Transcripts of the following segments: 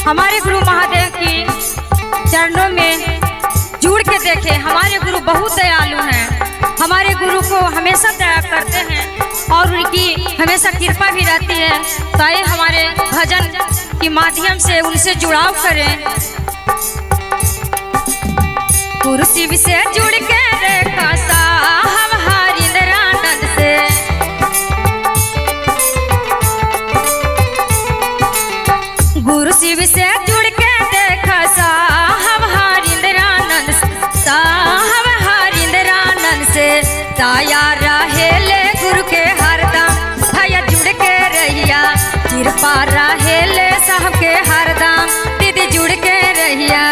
हमारे गुरु महादेव की चरणों में जुड़ के देखे। हमारे गुरु बहुत दयालु हैं, हमारे गुरु को हमेशा दया करते हैं और उनकी हमेशा कृपा भी रहती है। तो आइए हमारे भजन के माध्यम से उनसे जुड़ाव करें। गुरु शिव से जुड़ के देखा साहब हरिंद्रानंद से, गुरु शिव से जुड़ के देखा साहब हरिंद्रानंद, साहब हरिंद्रानंद से ताया रहेले गुरु के हरदम, भैया जुड़ के रहिया कृपा रहेले साहब के हरदम, दीदी जुड़ के रहिया।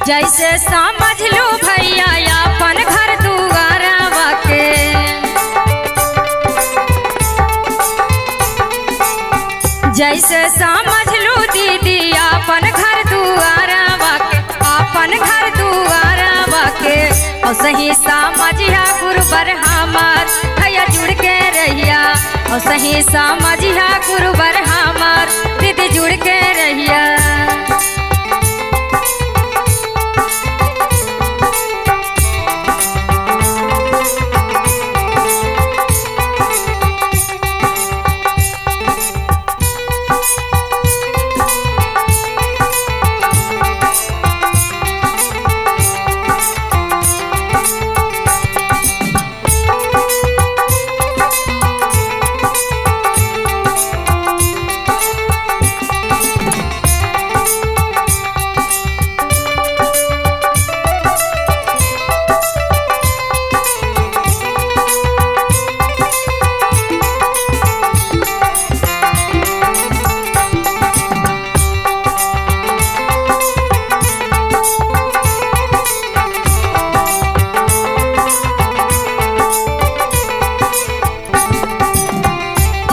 जैसे समझ लो भैया अपन घर दुआरा के, जैसे समझ लो दीदी अपन घर दुआरा के, अपन घर दुआरा के, और सही समझिया गुरुवर हमार, भैया जुड़ के रहिया, और सही समझिया गुरुवर हमार, दीदी जुड़ के रहिया।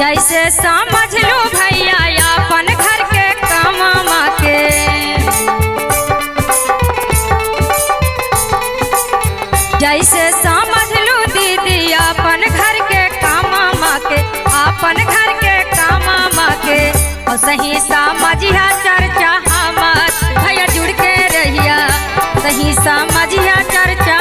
जैसे समझ लो भैया अपन घर के कामा के, जैसे समझ लो दीदी अपन घर के कामा के, अपन घर के कामा के, और सही समझिया चर्चा हमार, भैया जुड़ के रहिया, सही समझिया चर्चा